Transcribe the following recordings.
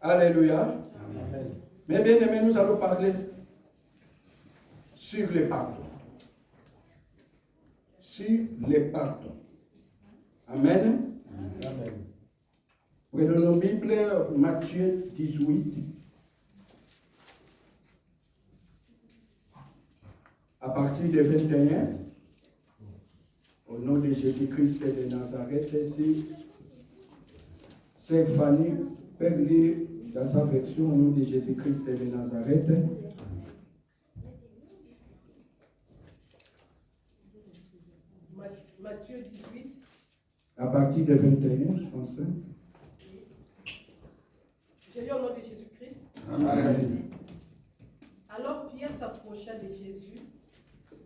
Alléluia. Amen. Mais bien aimé, nous allons parler sur les pardons. Sur les pardons. Amen. Amen. Prenons nos Bibles, Matthieu 18. À partir de 21, au nom de Jésus-Christ de Nazareth, ici, c'est Fanny peut lire dans sa version au nom de Jésus-Christ de Nazareth. Matthieu 18. À partir de 21, je pense. Je lis au nom de Jésus-Christ. Amen. Alors Pierre s'approcha de Jésus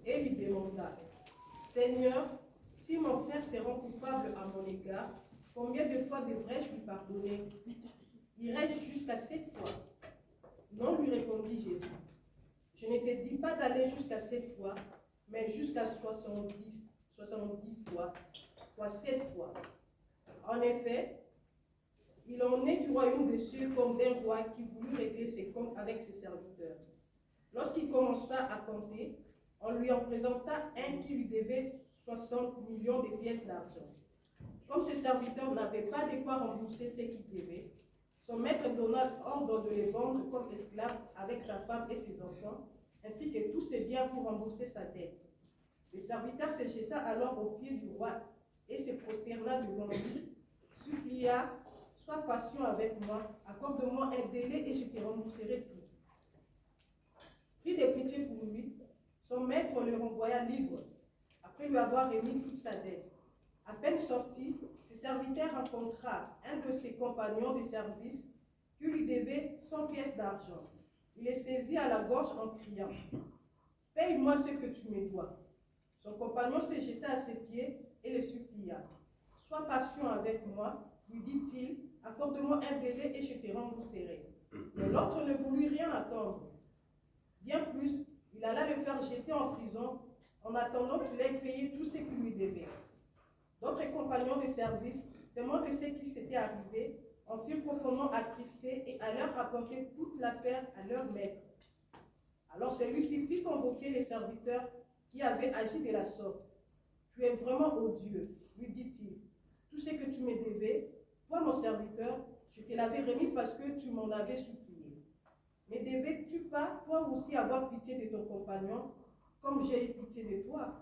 et lui demanda, Seigneur, si mon frère se rend coupable à mon égard, combien de fois devrais-je lui pardonner? Irai-je jusqu'à 7 fois? Non, lui répondit Jésus. Je ne te dis pas d'aller jusqu'à 7 fois, mais jusqu'à 70 fois, soit 7 fois. En effet, il en est du royaume des cieux comme d'un roi qui voulut régler ses comptes avec ses serviteurs. Lorsqu'il commença à compter, on lui en présenta un qui lui devait 60 millions de pièces d'argent. Comme ses serviteurs n'avaient pas de quoi rembourser ce qu'il devait, son maître donna ordre de les vendre comme esclaves avec sa femme et ses enfants, ainsi que tous ses biens pour rembourser sa dette. Le serviteur se jeta alors aux pieds du roi et se prosterna devant lui, supplia, sois patient avec moi, accorde-moi un délai et je te rembourserai tout. Pris de pitié pour lui, son maître le renvoya libre, après lui avoir remis toute sa dette. À peine sorti, ses serviteurs rencontra un de ses compagnons de service qui lui devait 100 pièces d'argent. Il les saisit à la gorge en criant, « Paye-moi ce que tu me dois. » Son compagnon se jeta à ses pieds et le supplia. « Sois patient avec moi, lui dit-il, accorde-moi un délai et je te rembourserai. » Mais l'autre ne voulut rien attendre. Bien plus, il alla le faire jeter en prison en attendant qu'il ait payé tout ce qu'il lui devait. D'autres compagnons de service, témoins de ce qui s'était arrivé, en furent profondément attristés et allèrent rapporter toute l'affaire à leur maître. Alors celui-ci fit convoquer les serviteurs qui avaient agi de la sorte. « Tu es vraiment odieux, lui dit-il. Tout ce que tu me devais, toi mon serviteur, je te l'avais remis parce que tu m'en avais supplié. Ne devais-tu pas, toi aussi, avoir pitié de ton compagnon, comme j'ai eu pitié de toi ?»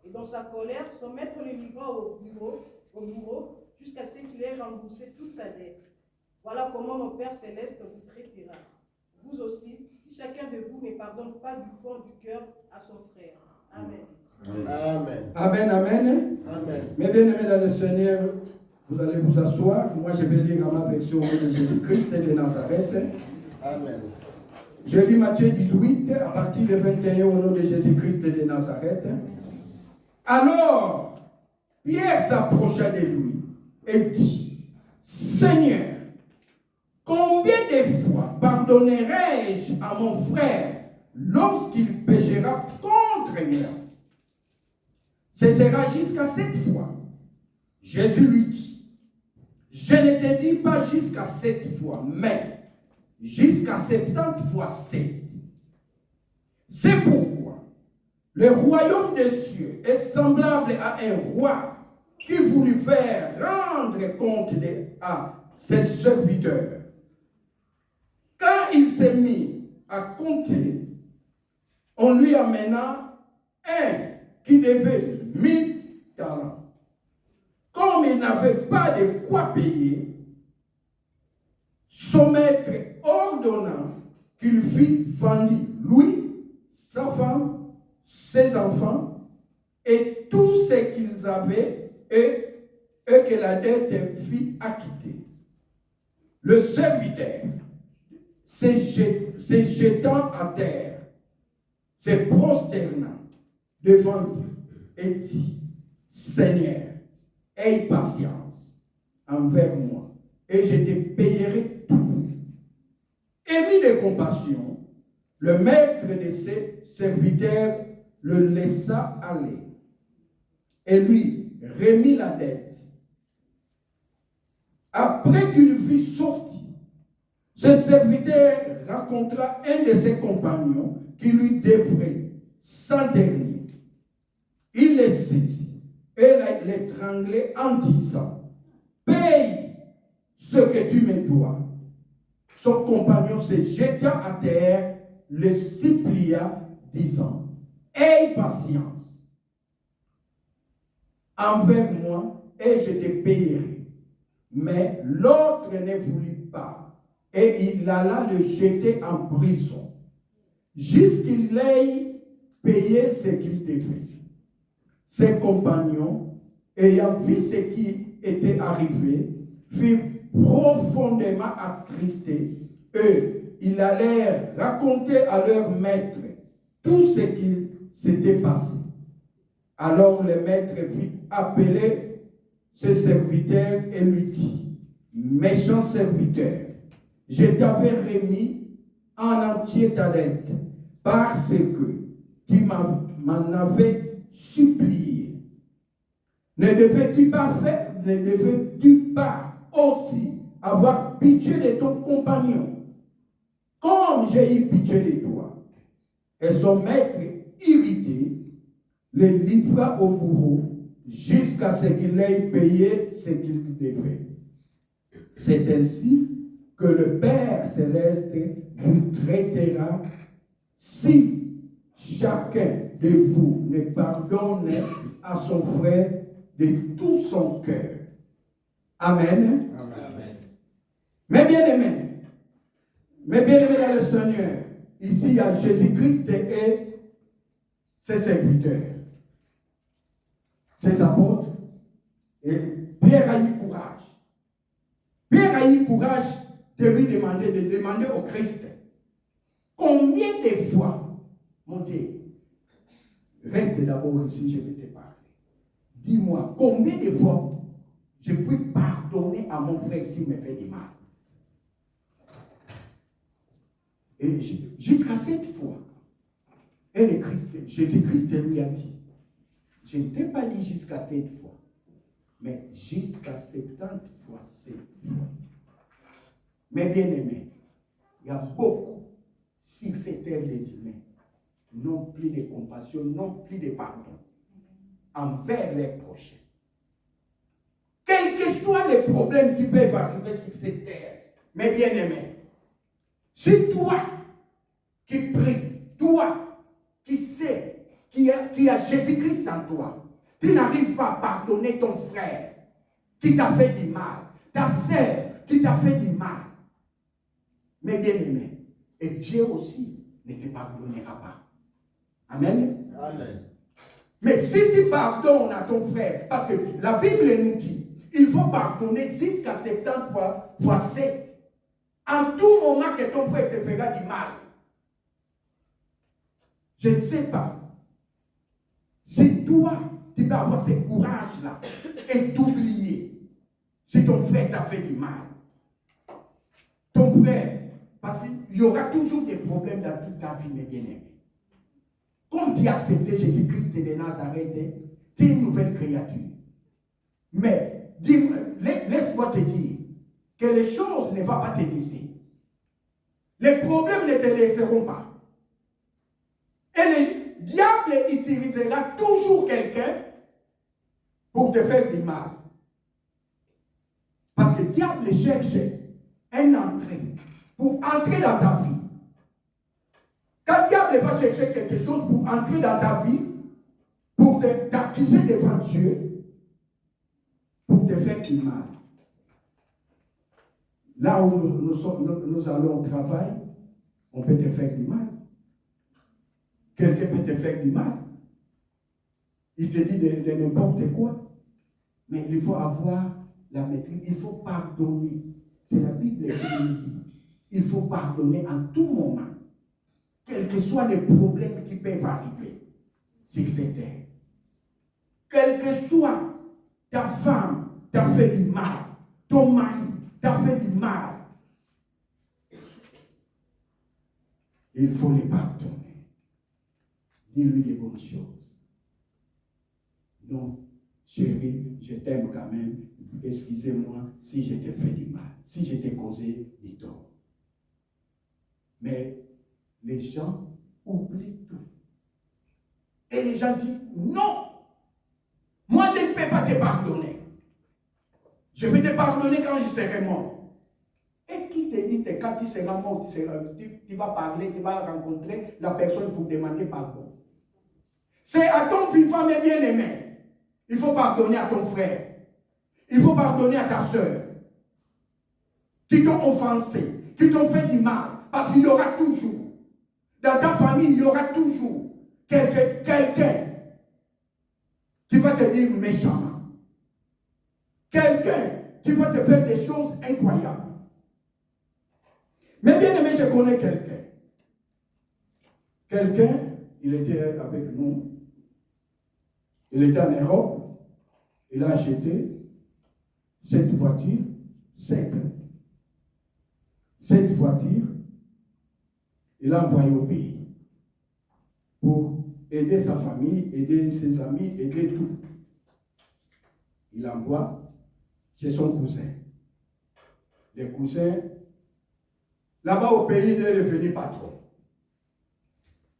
Et dans sa colère, son maître le livra au bourreau, jusqu'à ce qu'il ait remboursé toute sa dette. Voilà comment mon Père Céleste vous traitera. Vous aussi, si chacun de vous ne pardonne pas du fond du cœur à son frère. Amen. Amen. Amen, amen. Amen. Mes bien-aimés dans le Seigneur, vous allez vous asseoir. Moi, je vais lire à ma version de Jésus-Christ de Nazareth. Amen. Je lis Matthieu 18, à partir de 21, au nom de Jésus-Christ de Nazareth. Alors, Pierre s'approcha de lui et dit, Seigneur, combien de fois pardonnerai-je à mon frère lorsqu'il péchera contre moi? Ce sera jusqu'à 7 fois. Jésus lui dit, je ne te dis pas jusqu'à 7 fois, mais jusqu'à 70 fois 7. C'est pourquoi le royaume des cieux est semblable à un roi qui voulut faire rendre compte à ses serviteurs. Quand il s'est mis à compter, on lui amena un qui devait 1000 talents. Comme il n'avait pas de quoi payer, son maître ordonna qu'il fût vendu, lui, sa femme, ses enfants et tout ce qu'ils avaient et que la dette fût acquittée. Le serviteur, se jetant à terre, se prosterna devant lui et dit, Seigneur, aie patience envers moi et je te payerai tout. Ému de compassion, le maître de ses serviteurs le laissa aller et lui remit la dette. Après qu'il fut sorti, Ce serviteur racontera un de ses compagnons qui lui devrait 100 deniers. Il les saisit et l'étranglait en disant, paye ce que tu me dois. Son compagnon se jeta à terre, le supplia, disant, aie patience envers moi et je te payerai. Mais l'autre ne voulut pas et il alla le jeter en prison jusqu'il ait payé ce qu'il devait. Ses compagnons, ayant vu ce qui était arrivé, furent profondément attristés. Eux, ils allèrent raconter à leur maître tout ce qui s'était passé. Alors le maître fit appeler ce serviteur et lui dit, méchant serviteur, je t'avais remis en entier ta dette parce que tu m'en avais supplié. Ne devais-tu pas aussi avoir pitié de ton compagnon, comme j'ai eu pitié de toi? Et son maître, irrité, le livra au bourreau jusqu'à ce qu'il ait payé ce qu'il devait. C'est ainsi que le Père céleste vous traitera si chacun de vous ne pardonne à son frère de tout son cœur. Amen. Amen. Mes bien-aimés dans le Seigneur, ici il y a Jésus-Christ et ses serviteurs, ses apôtres, et Pierre a eu courage. Pierre a eu courage de lui demander au Christ, combien de fois, mon Dieu, reste d'abord ici, je vais te parler. Dis-moi, combien de fois je peux pardonner à mon frère s'il me fait du mal? Et jusqu'à cette fois, et le Christ, Jésus-Christ lui a dit, je ne t'ai pas dit jusqu'à cette fois, mais jusqu'à 70 fois cette fois. Mais bien aimés, il y a beaucoup sur cette terre des humains n'ont plus de compassion, n'ont plus de pardon envers les prochains. Quels que soient les problèmes qui peuvent arriver sur cette terre, mes bien-aimés, si toi qui pries, toi qui sais qu'il y a Jésus-Christ en toi, tu n'arrives pas à pardonner ton frère qui t'a fait du mal, ta sœur qui t'a fait du mal, mes bien-aimés, et Dieu aussi ne te pardonnera pas. Amen. Amen. Mais si tu pardonnes à ton frère, parce que la Bible nous dit, il faut pardonner jusqu'à 70 fois 7. En tout moment que ton frère te fera du mal. Je ne sais pas. Si toi, tu peux avoir ce courage-là et t'oublier si ton frère t'a fait du mal. Ton frère, parce qu'il y aura toujours des problèmes dans toute ta vie, mes bien-aimés. Comme tu as accepté Jésus-Christ de Nazareth, tu es une nouvelle créature. Mais laisse-moi te dire que les choses ne vont pas te laisser. Les problèmes ne te laisseront pas. Et le diable utilisera toujours quelqu'un pour te faire du mal. Parce que le diable cherche un entrée pour entrer dans ta vie. Quand le diable va chercher quelque chose pour entrer dans ta vie, pour t'accuser devant Dieu, pour te faire du mal. Là où nous allons au travail, on peut te faire du mal. Quelqu'un peut te faire du mal. Il te dit de n'importe quoi. Mais il faut avoir la maîtrise. Il faut pardonner. C'est la Bible qui nous dit. Il faut pardonner en tout moment. Quels que soient les problèmes qui peuvent arriver sur cette terre. Quel que soit ta femme t'a fait du mal, ton mari t'a fait du mal, il faut les pardonner. Dis-lui des bonnes choses. Non, chérie, je t'aime quand même. Excusez-moi si je t'ai fait du mal, si je t'ai causé du tort. Mais les gens oublient tout. Et les gens disent, non, moi je ne peux pas te pardonner. Je vais te pardonner quand je serai mort. Et qui te dit que quand tu seras mort, tu vas parler, tu vas rencontrer la personne pour demander pardon. C'est à ton vivant, mes bien-aimés. Il faut pardonner à ton frère. Il faut pardonner à ta soeur. Qui t'ont offensé, qui t'ont fait du mal. Parce qu'il y aura toujours, dans ta famille, il y aura toujours quelqu'un qui va te dire méchamment. Quelqu'un qui va te faire des choses incroyables. Mais bien aimé, je connais quelqu'un. Quelqu'un, il était avec nous. Il était en Europe. Il a acheté cette voiture, cette voiture, il a envoyé au pays pour aider sa famille, aider ses amis, aider tout. Il envoie chez son cousin. Les cousins, là-bas au pays, il est devenu patron.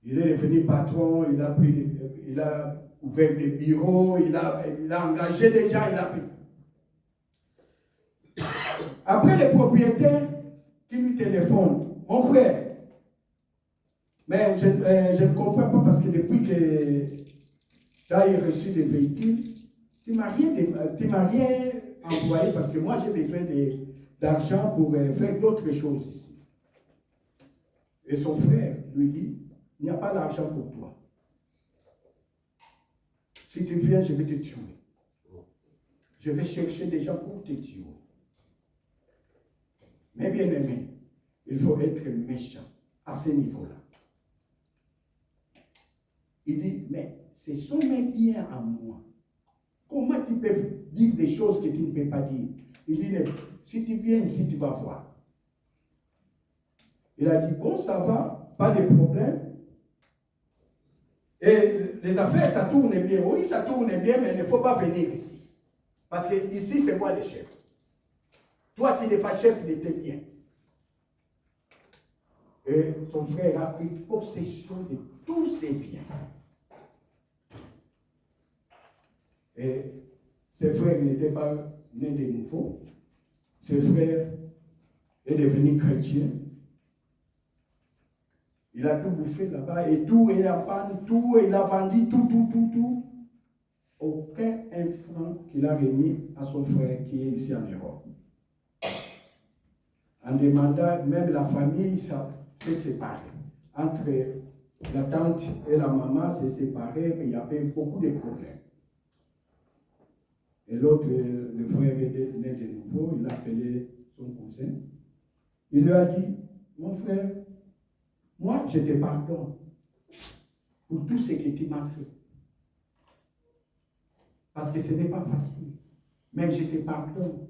Il est devenu patron, il a ouvert des bureaux, il a engagé des gens, il a pris. Après, les propriétaires qui lui téléphonent, mon frère, mais je ne comprends pas parce que depuis que tu as reçu des véhicules, tu ne m'as rien envoyé parce que moi j'ai besoin d'argent pour faire d'autres choses ici. Et son frère lui dit, il n'y a pas d'argent pour toi. Si tu viens, je vais te tuer. Je vais chercher des gens pour te tuer. Mais bien aimé, il faut être méchant à ce niveau-là. Il dit, mais ce sont mes biens à moi. Comment tu peux dire des choses que tu ne peux pas dire? Il dit, si tu viens ici, tu vas voir. Il a dit, bon, ça va, pas de problème. Et les affaires, ça tourne bien. Oui, ça tourne bien, mais il ne faut pas venir ici. Parce que ici, c'est moi le chef. Toi, tu n'es pas chef de tes biens. Et son frère a pris possession de tous ses biens. Et ses frères n'étaient pas nés de nouveau. Ses frères est devenu chrétien. Il a tout bouffé là-bas et tout est en panne, tout, il a vendu tout. Aucun franc qu'il a remis à son frère qui est ici en Europe. En demandant, même la famille s'est séparée. Entre la tante et la maman s'est séparée, il y avait beaucoup de problèmes. Et l'autre, le frère est né de nouveau, il a appelé son cousin. Il lui a dit, mon frère, moi je te pardonne pour tout ce que tu m'as fait. Parce que ce n'est pas facile. Mais je te pardonne.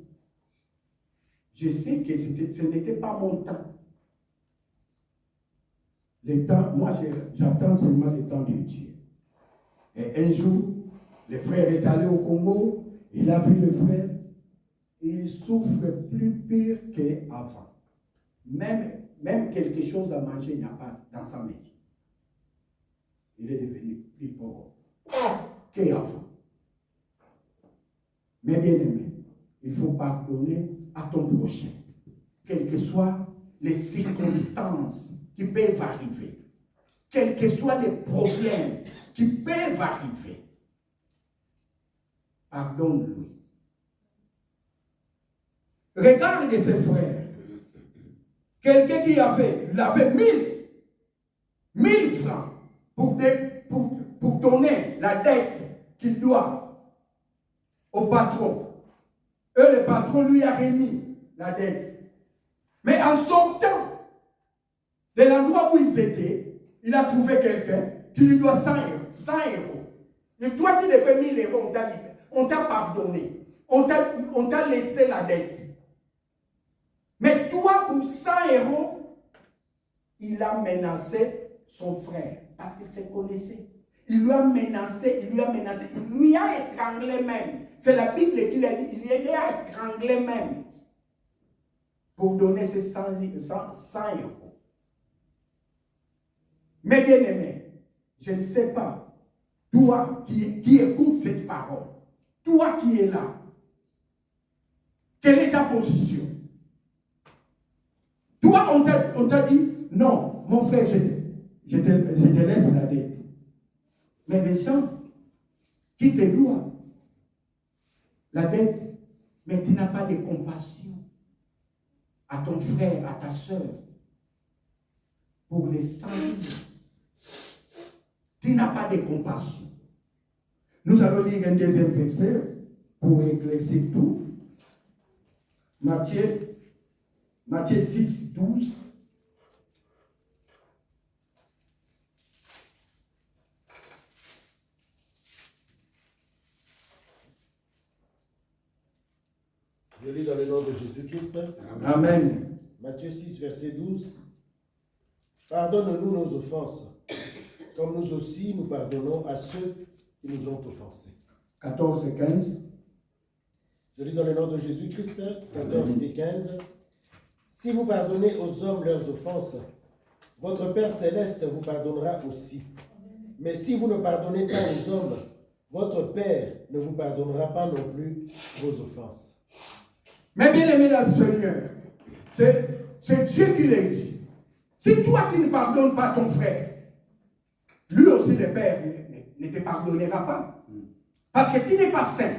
Je sais que ce n'était pas mon temps. Le temps, moi j'attends seulement le temps de Dieu. Et un jour, le frère est allé au Congo, il a vu le frère, il souffre plus pire qu'avant. Même quelque chose à manger, il n'y a pas dans sa maison. Il est devenu plus pauvre qu'avant. Mais bien aimé, il faut pardonner à ton prochain, quelles que soient les circonstances qui peuvent arriver, quels que soient les problèmes qui peuvent arriver. Pardonne-lui. Regarde ses frères. Quelqu'un qui il avait 1000 francs pour donner la dette qu'il doit au patron. Le patron lui a remis la dette. Mais en sortant de l'endroit où ils étaient, il a trouvé quelqu'un qui lui doit 100 euros. Et toi qui devais 1000 euros, on t'a pardonné. On t'a laissé la dette. Mais toi, pour 100 euros, il a menacé son frère. Parce qu'il se connaissait. Il lui a menacé, il lui a étranglé même. C'est la Bible qui l'a dit, il lui a étranglé même. Pour donner ces 100 euros. Mes bien-aimés, je ne sais pas, toi qui écoutes cette parole, toi qui es là, quelle est ta position? Toi, on t'a dit, non, mon frère, je te laisse la dette. Mais les gens qui te doivent la dette, mais tu n'as pas de compassion à ton frère, à ta soeur, pour les salir. Tu n'as pas de compassion. Nous allons lire un deuxième verset pour éclaircir tout. Matthieu 6, 12. Je lis dans le nom de Jésus-Christ. Amen. Matthieu 6, verset 12. Pardonne-nous nos offenses, comme nous aussi nous pardonnons à ceux qui nous ont offensés. 14 et 15. Je lis dans le nom de Jésus-Christ, 14 et 15. Si vous pardonnez aux hommes leurs offenses, votre Père céleste vous pardonnera aussi. Mais si vous ne pardonnez pas aux hommes, votre Père ne vous pardonnera pas non plus vos offenses. Mais bien aimé dans le Seigneur, c'est Dieu qui l'a dit. Si toi tu ne pardonnes pas ton frère, lui aussi le Père ne te pardonnera pas. Parce que tu n'es pas saint.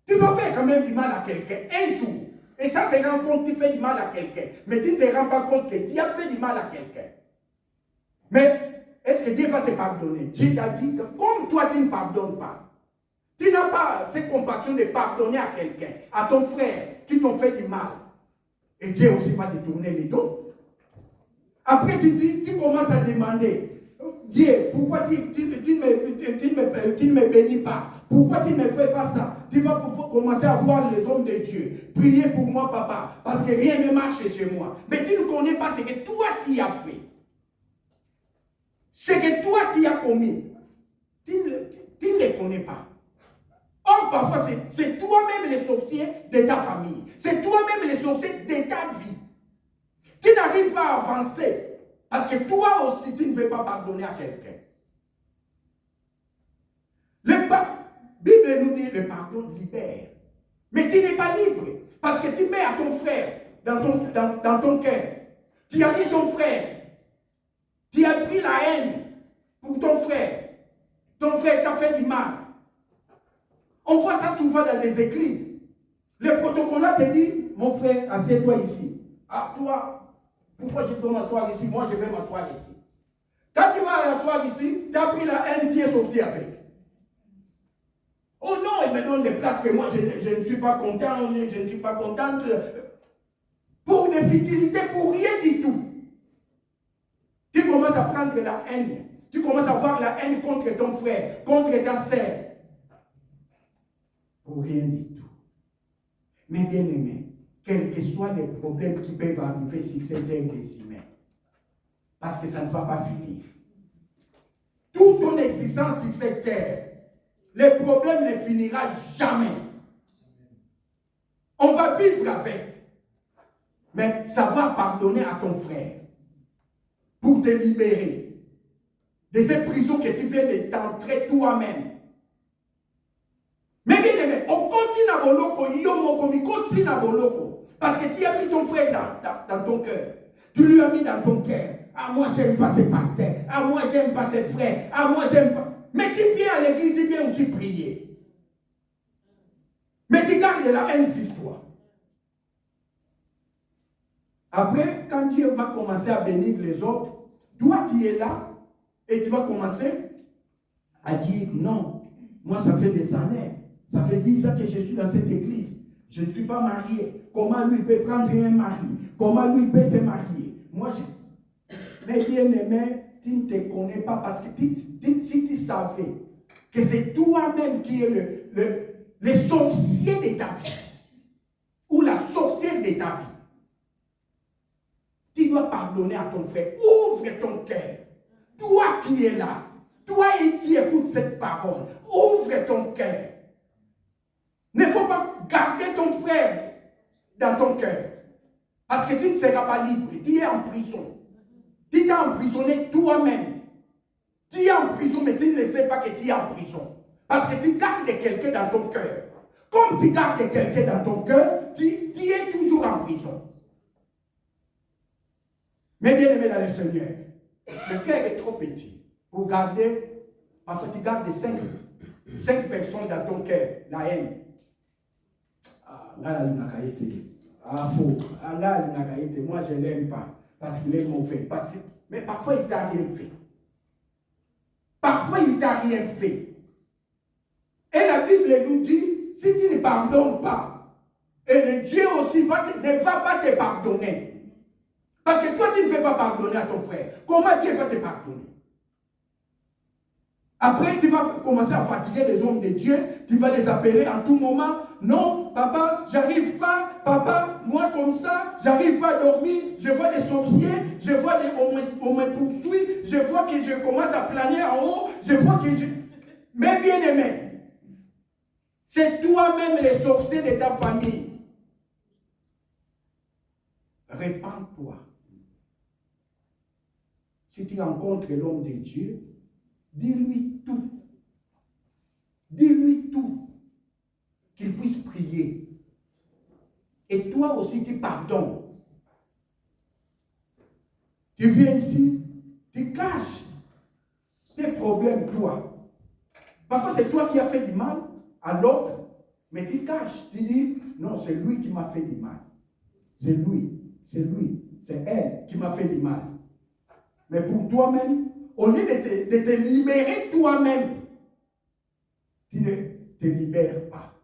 Tu vas faire quand même du mal à quelqu'un un jour. Et ça se rend compte que tu fais du mal à quelqu'un. Mais tu ne te rends pas compte que tu as fait du mal à quelqu'un. Mais est-ce que Dieu va te pardonner? Dieu t'a dit que comme toi tu ne pardonnes pas, tu n'as pas cette compassion de pardonner à quelqu'un, à ton frère qui t'ont fait du mal. Et Dieu aussi va te tourner les dos. Après tu commences à demander, Dieu, pourquoi tu ne me bénis pas? Pourquoi tu ne me fais pas ça? Tu vas commencer à voir les hommes de Dieu. Priez pour moi, papa, parce que rien ne marche chez moi. Mais tu ne connais pas ce que toi tu as fait. Ce que toi tu as commis. Tu ne le connais pas. Or, parfois, c'est toi-même les sorciers de ta famille. C'est toi-même les sorciers de ta vie. Tu n'arrives pas à avancer. Parce que toi aussi, tu ne veux pas pardonner à quelqu'un. La Bible nous dit le pardon libère. Mais tu n'es pas libre. Parce que tu mets à ton frère dans ton cœur. Tu as dit ton frère. Tu as pris la haine pour ton frère. Ton frère t'a fait du mal. On voit ça souvent dans les églises. Le protocole te dit, mon frère, assieds-toi ici. Ah, toi, pourquoi je dois m'asseoir ici? Moi, je vais m'asseoir ici. Quand tu vas t'asseoir ici, tu as pris la haine, tu es sorti avec. Oh non, il me donne des places que moi, je ne suis pas content, je ne suis pas contente. Pour des futilités, pour rien du tout. Tu commences à prendre la haine. Tu commences à avoir la haine contre ton frère, contre ta sœur. Pour rien du tout. Mais bien aimé, quels que soient les problèmes qui peuvent arriver sur cette terre des humains, parce que ça ne va pas finir. Toute ton existence sur cette terre, le problème ne finira jamais. On va vivre avec. Mais ça va pardonner à ton frère pour te libérer de cette prison que tu viens de t'entrer toi-même. Mais bien aimé, on continue à boloko, continue à boloko. Parce que tu as mis ton frère dans ton cœur. Tu lui as mis dans ton cœur. Ah, moi, j'aime pas ces pasteurs. Ah, moi, j'aime pas ces frères. Ah, moi, j'aime pas. Mais tu viens à l'église, tu viens aussi prier. Mais tu gardes la haine sur toi. Après, quand Dieu va commencer à bénir les autres, toi, tu es là et tu vas commencer à dire non. Moi, ça fait des années. Ça fait 10 ans que je suis dans cette église. Je ne suis pas marié. Comment lui peut prendre un mari? Comment lui peut se marier? Moi, mais bien aimé, tu ne te connais pas parce que si tu savais que c'est toi-même qui es le sorcier de ta vie ou la sorcière de ta vie, tu dois pardonner à ton frère. Ouvre ton cœur. Toi qui es là, toi qui écoutes cette parole, ouvre ton cœur. Ne faut pas garder ton frère dans ton cœur. Parce que tu ne seras pas libre. Tu es en prison. Tu t'es emprisonné toi-même. Tu es en prison, mais tu ne sais pas que tu es en prison. Parce que tu gardes quelqu'un dans ton cœur. Comme tu gardes quelqu'un dans ton cœur, tu es toujours en prison. Mais bien aimé dans le Seigneur, le cœur est trop petit pour garder, parce que tu gardes 5 personnes dans ton cœur, la haine. Faux. Moi, je ne l'aime pas parce qu'il est mauvais. Mais parfois, il ne t'a rien fait. Parfois, il ne t'a rien fait. Et la Bible nous dit, si tu ne pardonnes pas, et le Dieu aussi ne va pas te pardonner. Parce que toi, tu ne fais pas pardonner à ton frère. Comment Dieu va te pardonner? Après, tu vas commencer à fatiguer les hommes de Dieu. Tu vas les appeler en tout moment. Non, papa, j'arrive pas. Papa, moi comme ça, j'arrive pas à dormir. Je vois des sorciers. Je vois on me poursuit. Je vois que je commence à planer en haut. Je vois que je... Mais bien aimé, c'est toi-même les sorciers de ta famille. Répands-toi. Si tu rencontres l'homme de Dieu, dis-lui tout. Dis-lui tout. Qu'il puisse prier. Et toi aussi, tu pardonnes. Tu viens ici, tu caches tes problèmes, toi. Parfois, c'est toi qui as fait du mal à l'autre, mais tu caches. Tu dis, non, c'est lui qui m'a fait du mal. C'est lui, c'est elle qui m'a fait du mal. Mais pour toi-même, au lieu de te libérer toi-même, tu ne te libères pas.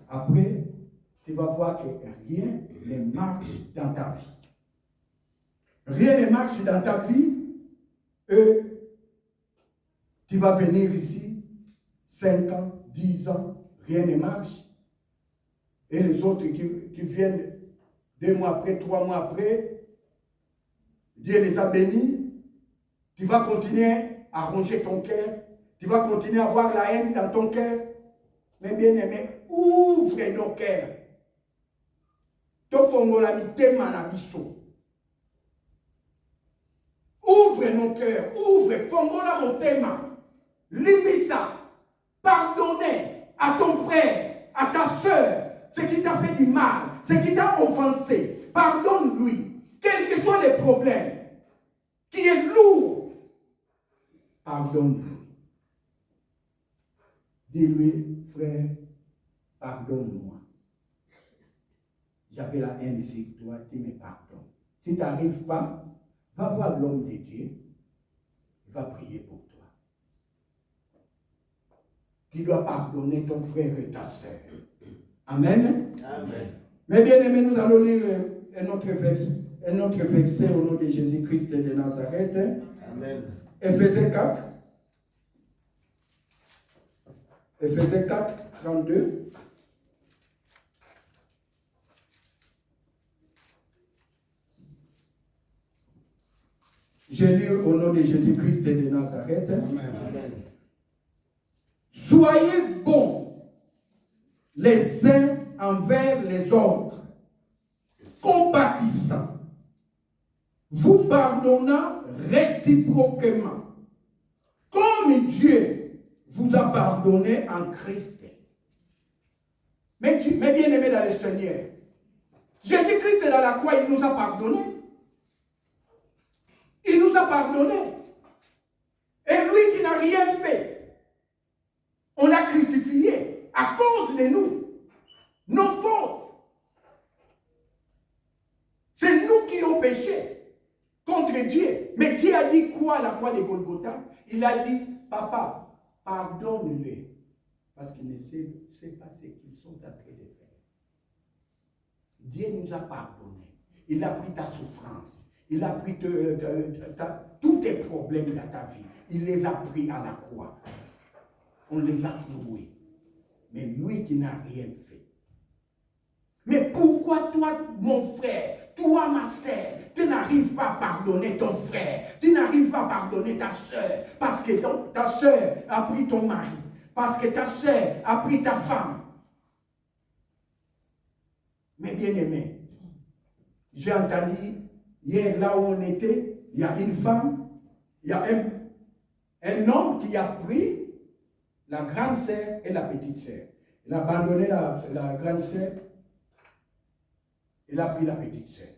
Après, tu vas voir que rien ne marche dans ta vie. Rien ne marche dans ta vie et tu vas venir ici 5 ans, 10 ans, rien ne marche. Et les autres qui viennent 2 mois après, 3 mois après, Dieu les a bénis. Tu vas continuer à ronger ton cœur. Tu vas continuer à avoir la haine dans ton cœur. Mais bien aimé, ouvre nos cœurs. Ouvre nos cœurs. Ouvre. Fongola motema. Limisa. Pardonnez à ton frère, à ta soeur, ce qui t'a fait du mal, ce qui t'a offensé. Pardonne-lui. Quels que soient les problèmes, qui est lourd, pardonne-lui. Dis-lui, frère, pardonne-moi. J'avais la haine ici, toi, tu me pardonnes. Si tu n'arrives pas, va voir l'homme de Dieu, il va prier pour toi. Tu dois pardonner ton frère et ta sœur. Amen. Amen. Mais bien aimé, nous allons lire un autre verset au nom de Jésus-Christ de Nazareth. Amen. Éphésiens 4. Éphésiens 4, 32. Je lis au nom de Jésus-Christ de Nazareth. Amen. Soyez bons les uns envers les autres, compatissants, vous pardonnant réciproquement, comme Dieu vous a pardonné en Christ. Mais bien aimé dans le Seigneur, Jésus-Christ est dans la croix, il nous a pardonné. Il nous a pardonné. Et lui qui n'a rien fait, on l'a crucifié à cause de nous, nos fautes. C'est nous qui avons péché contre Dieu. Mais Dieu a dit quoi à la croix de Golgotha? Il a dit, papa, pardonne-les, parce qu'ils ne savent pas ce qu'ils sont en train de faire. Dieu nous a pardonné. Il a pris ta souffrance. Il a pris tous tes problèmes dans ta vie. Il les a pris à la croix. On les a cloués. Mais lui qui n'a rien fait. Mais pourquoi toi, mon frère, toi, ma sœur, tu n'arrives pas à pardonner ton frère, tu n'arrives pas à pardonner ta sœur, parce que ta sœur a pris ton mari, parce que ta sœur a pris ta femme. Mais bien aimé, j'ai entendu, hier là où on était, il y a une femme, Il y a un homme qui a pris la grande sœur et la petite sœur. Il a abandonné la grande sœur. Il a pris la petite sœur.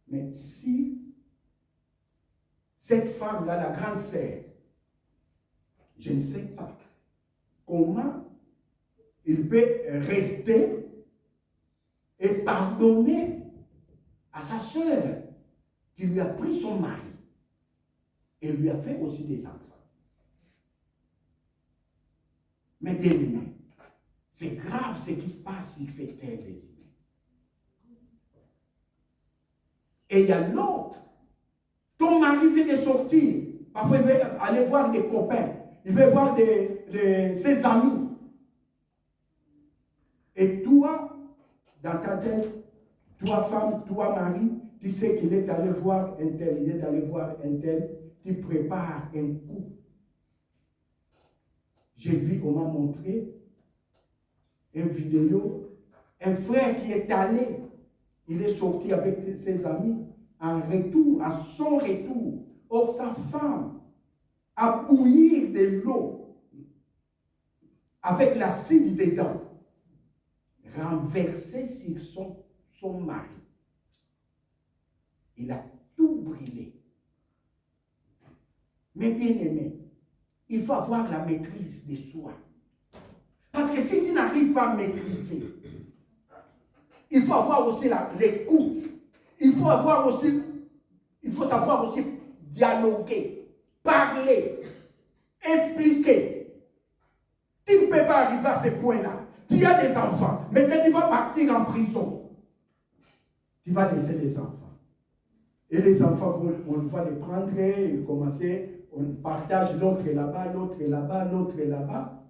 Mais si cette femme-là, la grande sœur, je ne sais pas comment il peut rester et pardonner à sa sœur qui lui a pris son mari et lui a fait aussi des enfants. Mais bien aimé, c'est grave ce qui se passe sur cette terre des humains. Et il y a l'autre. Ton mari vient de sortir. Parfois, il veut aller voir des copains. Il veut voir ses amis. Et toi, dans ta tête, toi femme, toi mari, tu sais qu'il est allé voir un tel, il est allé voir un tel, tu prépares un coup. J'ai vu, on m'a montré une vidéo, un frère qui est allé, il est sorti avec ses amis, en retour, à son retour, or sa femme a bouillir de l'eau avec l'acide dedans, renversé sur son mari. Il a tout brûlé. Mais bien aimé, il faut avoir la maîtrise de soi. Parce que si tu n'arrives pas à maîtriser, il faut avoir aussi l'écoute. Il faut savoir aussi dialoguer, parler, expliquer. Tu ne peux pas arriver à ce point-là. Tu as des enfants, maintenant tu vas partir en prison. Tu vas laisser les enfants. Et les enfants, on va les prendre et commencer, on partage, l'autre est là-bas, l'autre est là-bas, l'autre est là-bas.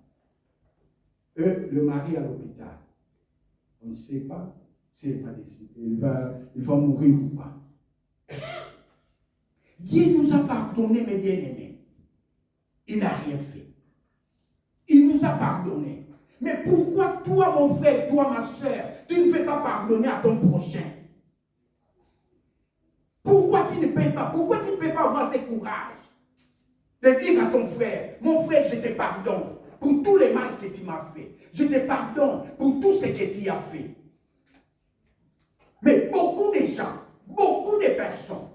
Le mari à l'hôpital. On ne sait pas s'il va décider, il va mourir ou pas. Dieu nous a pardonné, mes bien-aimés. Il n'a rien fait. Il nous a pardonné. Mais pourquoi toi, mon frère, toi, ma soeur, tu ne fais pas pardonner à ton prochain? Pourquoi tu ne peux pas? Pourquoi tu ne peux pas avoir ce courage de dire à ton frère, mon frère, je te pardonne pour tous les mal que tu m'as fait. Je te pardonne pour tout ce que tu as fait. Mais beaucoup de gens, beaucoup de personnes,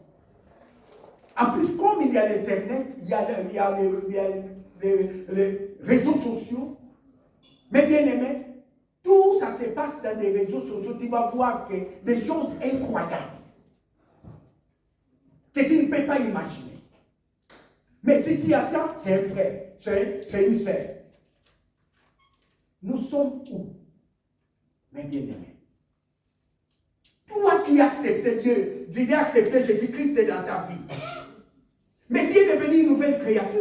en plus, comme il y a l'Internet, il y a les réseaux sociaux, mais bien aimé, tout ça se passe dans les réseaux sociaux. Tu vas voir que des choses incroyables que tu ne peux pas imaginer. Mais si tu attends, c'est un frère, c'est une sœur. Nous sommes où? Mais bien aimé, toi qui as accepté Dieu, tu as accepté Jésus-Christ dans ta vie. Mais tu es devenu une nouvelle créature.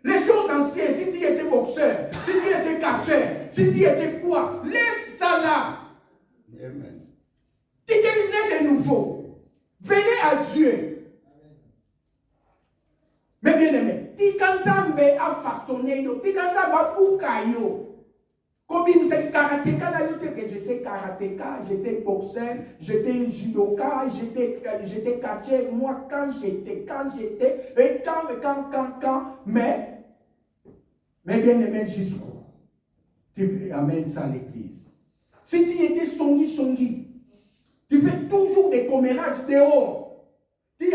Les choses anciennes, si tu étais boxeur, si tu étais catcheur, si tu étais quoi, laisse ça là. Amen. Tu es né de nouveau. Venez à Dieu. Mais bien aimé, Tikanzambe a façonné yo, Tikanzamba buka yo. Comme il s'est karatéka, j'étais karatéka, j'étais boxeur, j'étais judoka, j'étais catcheur. Moi, quand j'étais, et quand, mais bien aimé jusqu'où? Tu amènes ça à l'église. Si tu étais songi, tu fais toujours des commérages dehors. Tu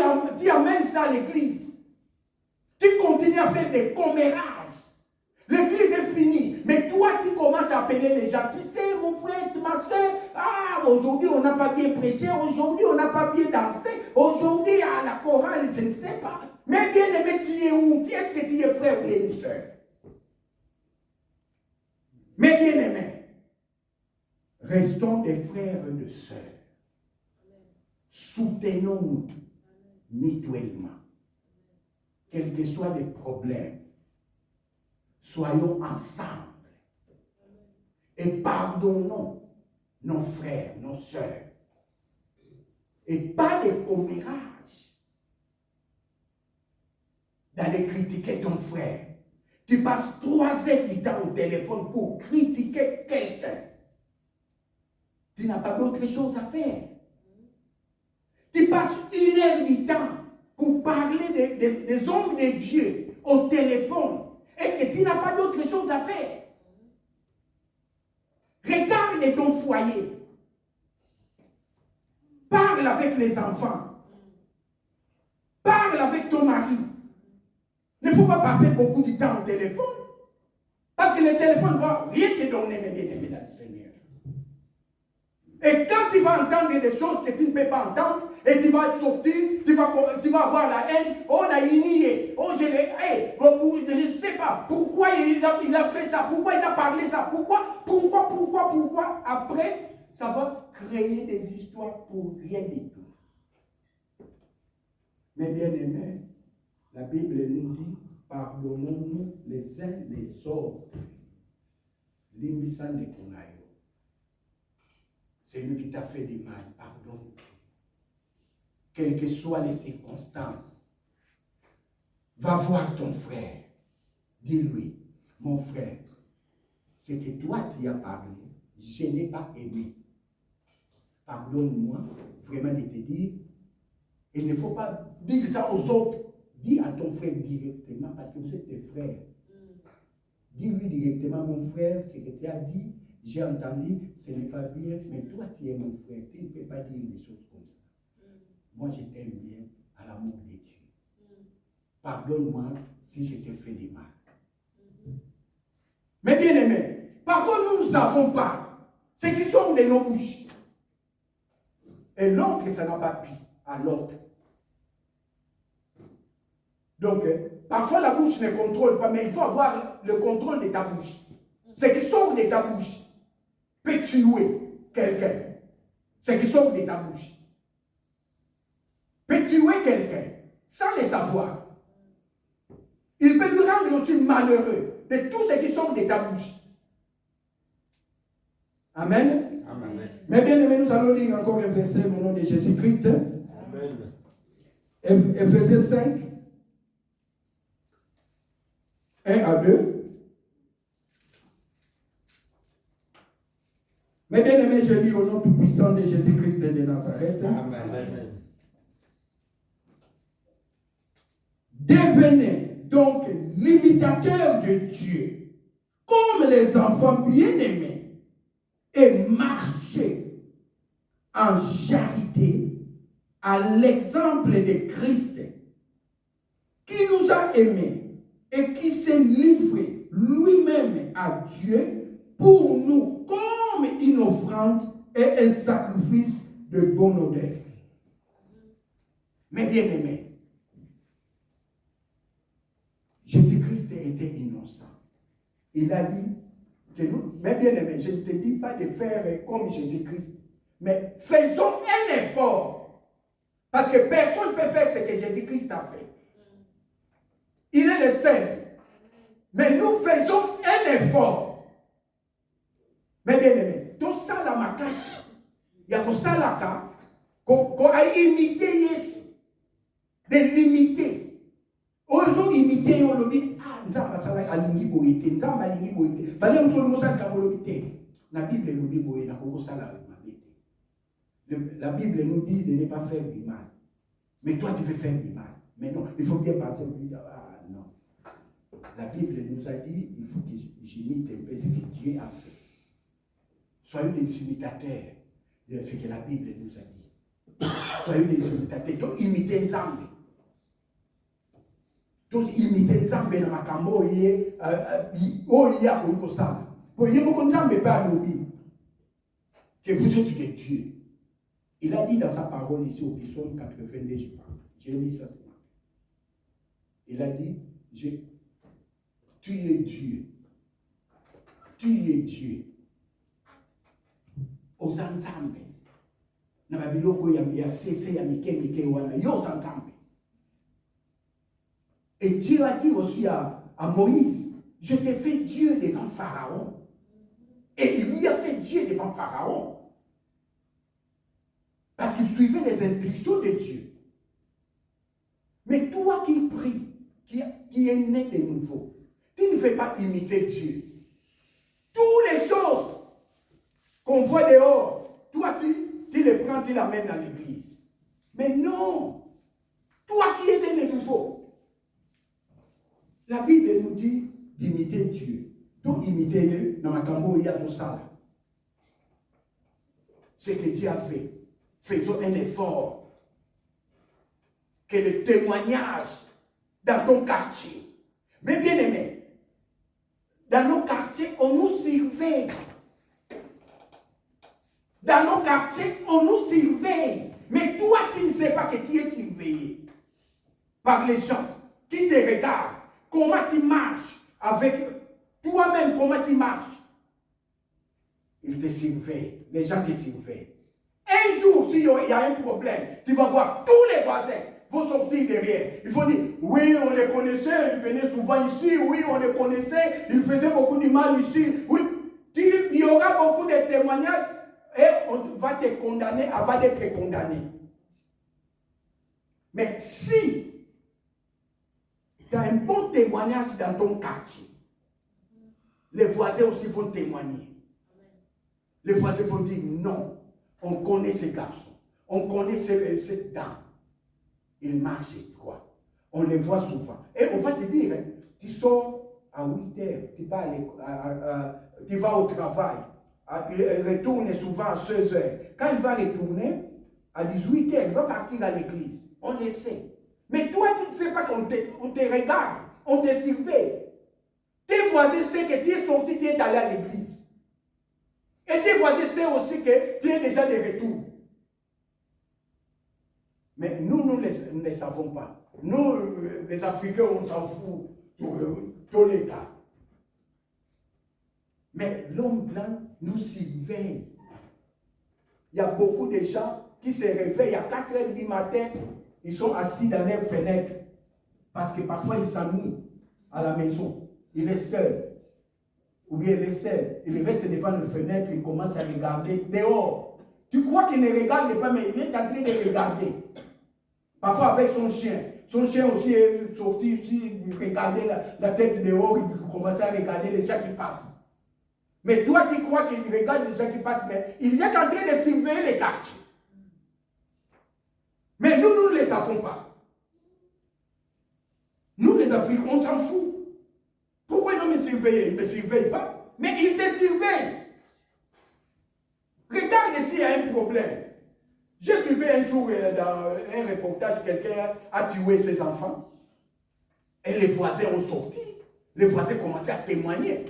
amènes ça à l'église. Tu continues à faire des commérages. L'église est finie. Mais toi, tu commences à appeler les gens. Tu sais, mon frère, ma soeur, aujourd'hui, on n'a pas bien prêché. Aujourd'hui, on n'a pas bien dansé. Aujourd'hui, à la chorale, je ne sais pas. Mais bien aimé, tu es où? Est-ce que tu es frère ou une soeur? Mais bien aimé, restons des frères et des sœurs. Soutenons-nous mutuellement. Quels que soient les problèmes, soyons ensemble et pardonnons nos frères, nos sœurs. Et pas de commérages d'aller critiquer ton frère. Tu passes 3 heures du temps au téléphone pour critiquer quelqu'un. Tu n'as pas d'autre chose à faire. Tu passes 1 heure du temps pour parler des hommes de Dieu au téléphone, est-ce que tu n'as pas d'autre chose à faire? Regarde ton foyer. Parle avec les enfants. Parle avec ton mari. Il ne faut pas passer beaucoup de temps au téléphone. Parce que le téléphone ne va rien te donner, mes bien-aimés dans le Seigneur. Et quand tu vas entendre des choses que tu ne peux pas entendre, et tu vas sortir, tu vas avoir la haine, on a nié, oh je ne sais pas, pourquoi il a fait ça, pourquoi il a parlé ça, pourquoi, après, ça va créer des histoires pour rien du tout. Mais bien aimés, la Bible nous dit, pardonnons-nous les uns les autres. L'imisan de Konayo. C'est lui qui t'a fait du mal, pardonne. Quelles que soient les circonstances, va voir ton frère. Dis-lui, mon frère, ce que toi tu as parlé, je n'ai pas aimé. Pardonne-moi, vraiment de te dire, il ne faut pas dire ça aux autres. Dis à ton frère directement, parce que vous êtes des frères. Dis-lui directement, mon frère, ce que tu as dit, j'ai entendu, ce n'est pas bien, mais toi tu es mon frère, tu ne peux pas dire des choses comme ça. Moi je t'aime bien à l'amour de Dieu. Pardonne-moi si je t'ai fait du mal. Mais bien aimé, parfois nous ne savons pas ce qui sort de nos bouches. Et l'autre, ça n'a pas pu à l'autre. Donc, parfois la bouche ne contrôle pas, mais il faut avoir le contrôle de ta bouche. Ce qui sort de ta bouche peut tuer quelqu'un. Ce qui sort de ta bouche peut tuer quelqu'un sans le savoir. Il peut lui rendre aussi malheureux de tout ce qui sort de ta bouche. Amen. Amen. Mais bien aimé, nous allons lire encore un verset au nom de Jésus-Christ. Amen. Éphésiens 5, 1 à 2. Mais bien aimé, je lis au nom tout puissant de Jésus-Christ de Nazareth. Amen. Devenez donc l'imitateur de Dieu, comme les enfants bien-aimés, et marchez en charité à l'exemple de Christ, qui nous a aimés et qui s'est livré lui-même à Dieu pour nous comme une offrande et un sacrifice de bonne odeur. Mais bien aimés, Jésus-Christ était innocent. Il a dit que nous, mais bien aimé, je ne te dis pas de faire comme Jésus-Christ, mais faisons un effort. Parce que personne ne peut faire ce que Jésus-Christ a fait. Il est le Saint. Mais nous faisons un effort. Mais bien aimé, tout ça la macasse. Il y a tout ça là qu'on a imité Jésus. De l'imiter. Ils ont imité, ils ont dit, ah, nous avons ça là, alingi boité, nous avons alingi boité. Parce que nous sommes ça comme l'obité. La Bible nous dit, boité, n'a pas ça là. La Bible nous dit de ne pas faire du mal. Mais toi, tu veux faire du mal. Mais non, il faut bien passer. Ah non. La Bible nous a dit, il faut que j'imite un peu ce que Dieu a fait. Soyez des imitateurs de ce que la Bible nous a dit. Soyez des imitateurs. Donc, imitez ensemble. Donc, imitez ensemble dans ma cambo, il y a un ça. Pour y avoir que vous êtes des dieux. Il a dit dans sa parole ici au psaume 82, je pense. J'ai lu ça ce matin. Il a dit, tu es Dieu. Tu es Dieu. Aux ensemble. Na babiloko ya cessé ya mike wana yo aux ensemble. Et Dieu a dit aussi à Moïse, je t'ai fait Dieu devant Pharaon. Et il lui a fait Dieu devant Pharaon. Parce qu'il suivait les instructions de Dieu. Mais toi qui pries, qui est né de nouveau, tu ne fais pas imiter Dieu. Toutes les choses qu'on voit dehors, toi tu les prends, tu l'amènes dans l'église. Mais non, Toi qui es né de nouveau. La Bible nous dit d'imiter Dieu. Donc imiter dans ma cambo, il y a tout ça. Ce que Dieu a fait. Faisons un effort. Que le témoignage dans ton quartier. Mais bien aimé, dans nos quartiers, on nous surveille. Dans nos quartiers, on nous surveille. Mais toi, tu ne sais pas que tu es surveillé par les gens qui te regardent. Comment tu marches avec toi-même, comment tu marches. Ils te surveillent. Les gens te surveillent. Un jour, s'il y a un problème, tu vas voir tous les voisins vont sortir derrière. Il faut dire, oui, on les connaissait, ils venaient souvent ici, oui, on les connaissait, ils faisaient beaucoup de mal ici. Oui, il y aura beaucoup de témoignages et on va te condamner avant d'être condamné. Mais si tu as un bon témoignage dans ton quartier, les voisins aussi vont témoigner. Les voisins vont dire non, on connaît ces garçons, on connaît cette dame. Ils marchent droit. On les voit souvent. Et on va te dire, hein, tu sors à 8 heures, tu vas au travail, il retourne souvent à 16 heures. Quand il va retourner, à 18 heures, il va partir à l'église. On le sait. Mais toi, tu ne sais pas qu'on te regarde, on te surveille. Tes voisins savent que tu es sorti, tu es allé à l'église. Et tes voisins savent aussi que tu es déjà de retour. Mais nous ne les savons pas. Nous, les Africains, on s'en fout tous les cas. Mais l'homme blanc nous surveille. Il y a beaucoup de gens qui se réveillent à 4 heures du matin, ils sont assis dans leurs fenêtres. Parce que parfois, ils s'ennuient à la maison. Il est seul. Ou bien il est seul. Il reste devant la fenêtre, il commence à regarder dehors. Tu crois qu'il ne regarde pas, mais il est en train de regarder. Parfois avec son chien. Son chien aussi est sorti, il regardait la tête dehors, il commençait à regarder les gens qui passent. Mais toi, tu crois qu'il regarde les gens qui passent, mais il est en train de surveiller les quartiers. Mais nous ne les savons pas. Nous, les Africains, on s'en fout. Pourquoi ils ne me surveillent? Ils ne me surveillent pas. Mais ils te surveillent. Regarde s'il y a un problème. J'ai suivi un jour dans un reportage, quelqu'un a tué ses enfants. Et les voisins ont sorti. Les voisins commençaient à témoigner.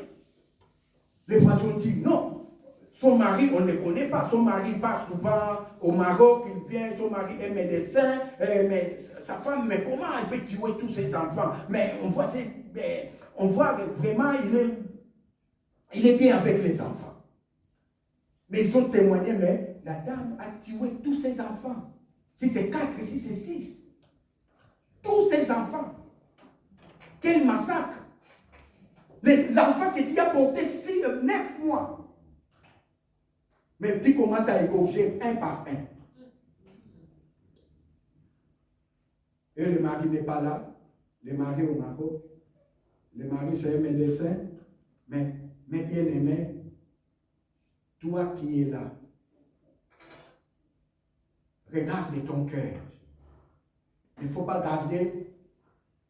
Les voisins ont dit non. Son mari, on ne le connaît pas. Son mari part souvent au Maroc, il vient, son mari est médecin. Mais sa femme, mais comment elle peut tuer tous ses enfants? Mais on voit vraiment, il est bien avec les enfants. Mais ils ont témoigné, mais la dame a tué tous ses enfants. Si c'est 4, si c'est 6. Tous ses enfants. Quel massacre. L'enfant que tu as porté 9 mois. Mais tu commences à égorger un par un. Et le mari n'est pas là. Le mari au Maroc. Le mari c'est un médecin. Mais bien aimé, toi qui es là, regarde ton cœur. Il ne faut pas garder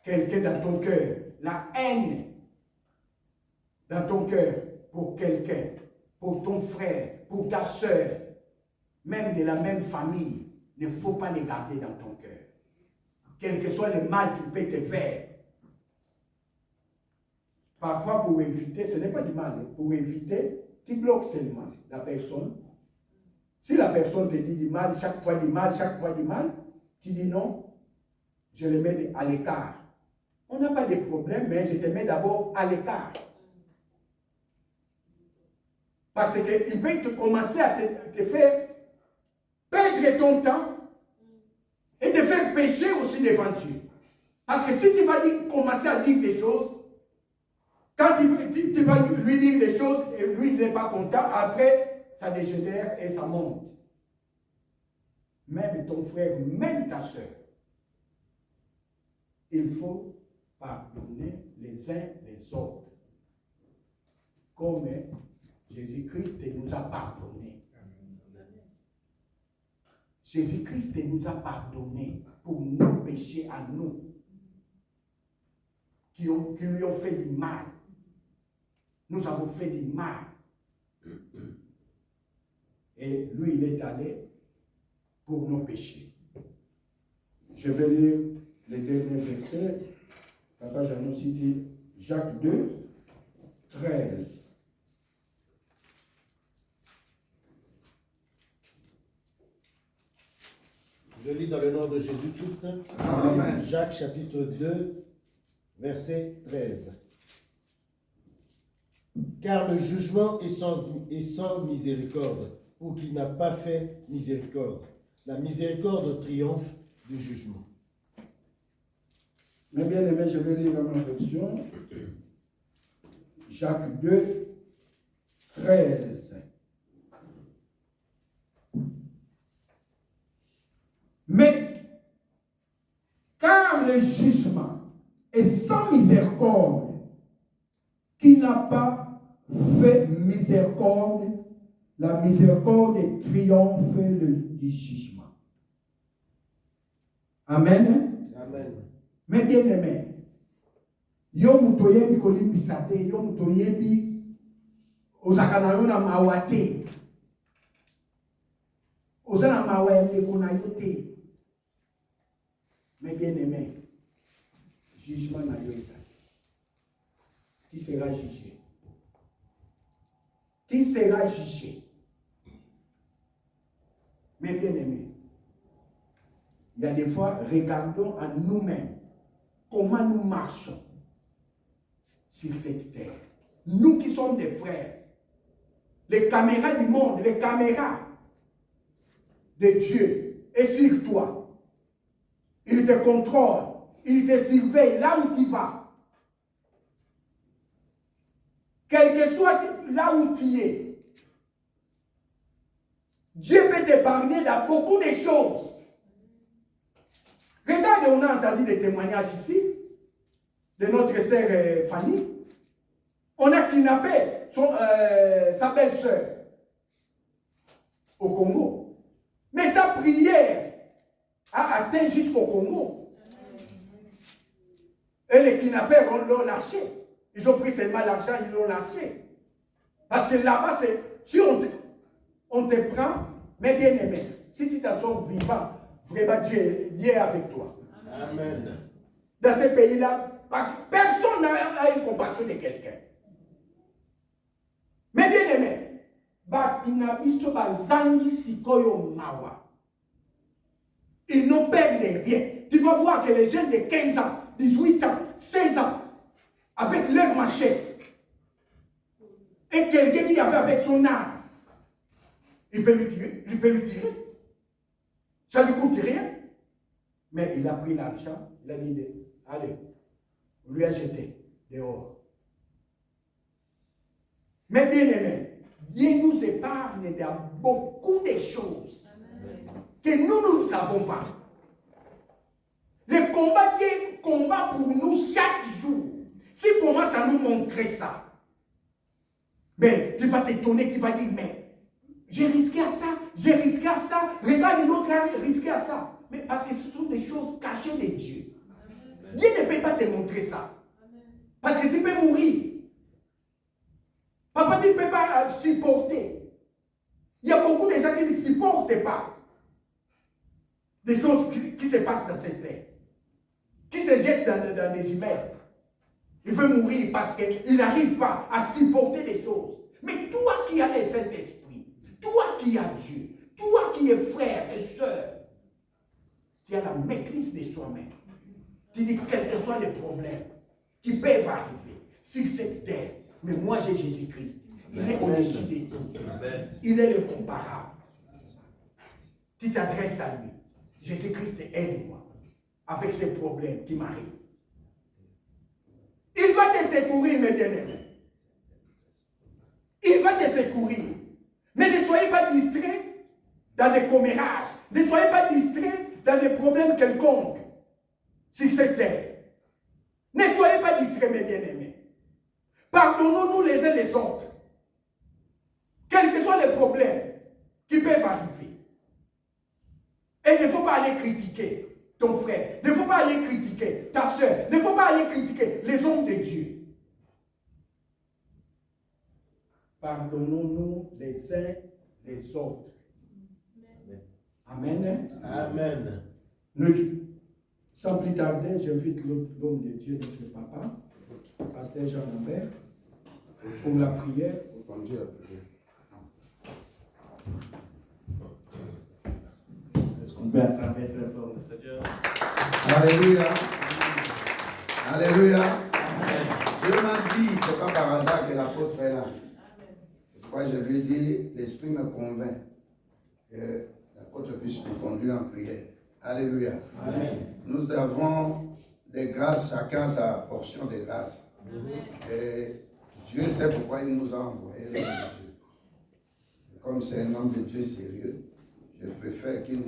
quelqu'un dans ton cœur. La haine dans ton cœur pour quelqu'un, pour ton frère, pour ta soeur, même de la même famille. Il ne faut pas les garder dans ton cœur. Quel que soit le mal qu'il peut te faire. Parfois, pour éviter, ce n'est pas du mal, pour éviter, tu bloques seulement la personne. Si la personne te dit du mal, chaque fois du mal, tu dis non, je le mets à l'écart. On n'a pas de problème, mais je te mets d'abord à l'écart. Parce qu'il peut commencer à te faire perdre ton temps et te faire pécher aussi devant Dieu. Parce que si tu vas commencer à dire des choses, quand tu vas lui dire des choses et lui il n'est pas content, après ça dégénère et ça monte. Même ton frère, même ta soeur, il faut pardonner les uns les autres. Comme Jésus-Christ nous a pardonné. Jésus-Christ nous a pardonné pour nos péchés à nous, qui lui ont fait du mal. Nous avons fait du mal. Et lui, il est allé pour nos péchés. Je vais lire les derniers versets. Papa Jean aussi dit Jacques 2, 13. Je lis dans le nom de Jésus-Christ. Amen. Jacques chapitre 2, verset 13. Car le jugement est sans miséricorde pour qui n'a pas fait miséricorde. La miséricorde triomphe du jugement. Mais bien aimé, je vais lire dans ma version. Jacques 2, 13. Mais, car le jugement est sans miséricorde, qui n'a pas fait miséricorde, la miséricorde triomphe du jugement. Amen. Amen. Mais bien aimé, yo mutoyebi kolimbisa te, yo mutoyebi ozakana yo na mawa te, ozana mawa ya ndeko na yo te. Mais bien aimé, jugement na yo ezali. Tu seras jugé. Tu seras jugé. Mais bien aimé, il y a des fois, regardons à nous-mêmes comment nous marchons sur cette terre. Nous qui sommes des frères, les caméras du monde, les caméras de Dieu est sur toi. Il te contrôle, il te surveille là où tu vas. Quel que soit là où tu es, Dieu peut t'épargner dans beaucoup de choses. Regardez, on a entendu des témoignages ici de notre sœur Fanny. On a kidnappé sa belle-sœur au Congo. Mais sa prière a atteint jusqu'au Congo. Et les kidnappeurs l'ont lâché. Ils ont pris seulement l'argent, ils l'ont lâché. Parce que là-bas, si on te prend, mais bien aimé, si tu t'en sors vivant, vraiment Dieu est avec toi. Amen. Dans ces pays-là, parce que personne n'a une compassion de quelqu'un. Mais bien aimé, ils n'ont peur de rien. Tu vas voir que les jeunes de 15 ans, 18 ans, 16 ans, avec leur machette, et quelqu'un qui avait avec son arme, il peut lui tirer. Ça ne lui coûte rien. Mais il a pris l'argent, il a dit, allez, on lui a jeté dehors. Mais bien aimé, Dieu nous épargne dans beaucoup de choses que nous ne savons pas. Le combat, Dieu combat pour nous chaque jour. S'il commence à nous montrer ça, mais tu vas t'étonner, tu vas dire, mais j'ai risqué à ça, regarde l'autre a risqué à ça. Mais parce que ce sont des choses cachées de Dieu. Amen. Dieu ne peut pas te montrer ça. Amen. Parce que tu peux mourir. Parfois tu ne peux pas supporter. Il y a beaucoup de gens qui ne supportent pas des choses qui se passent dans cette terre. Qui se jettent dans des humains. Il veut mourir parce qu'il n'arrive pas à supporter des choses. Mais toi qui as le Saint-Esprit, toi qui as Dieu, toi qui es frère et soeur, tu as la maîtrise de soi-même. Tu dis quels que soient les problèmes qui peuvent arriver sur cette terre. Mais moi j'ai Jésus-Christ. Il est au-dessus de tout. Il est le comparable. Tu t'adresses à lui. Jésus-Christ, aide-moi avec ces problèmes qui m'arrivent. Il va te secourir, mes bien-aimés. Il va te secourir. Mais ne soyez pas distraits dans des commérages. Ne soyez pas distraits dans des problèmes quelconques sur cette terre. Ne soyez pas distraits, mes bien-aimés. Pardonnons-nous les uns les autres. Quels que soient les problèmes qui peuvent arriver. Et il ne faut pas aller critiquer ton frère. Il ne faut pas aller critiquer ta soeur. Il ne faut pas aller critiquer les hommes de Dieu. Pardonnons-nous les uns les autres. Amen. Amen. Sans plus tarder, j'invite l'homme de Dieu, notre papa, pasteur Jean Lambert, pour la prière. Pour conduire la prière. Est-ce qu'on peut acclamer très fort le Seigneur? Alléluia. Alléluia. Dieu m'a dit, ce n'est pas par hasard que l'apôtre est là. C'est pourquoi je lui ai dit, l'Esprit me convainc que l'apôtre puisse nous conduire en prière. Alléluia. Amen. Nous avons des grâces, chacun sa portion de grâces. Et Dieu sait pourquoi il nous a envoyés l'homme de Dieu. Comme c'est un homme de Dieu sérieux, je préfère qu'il nous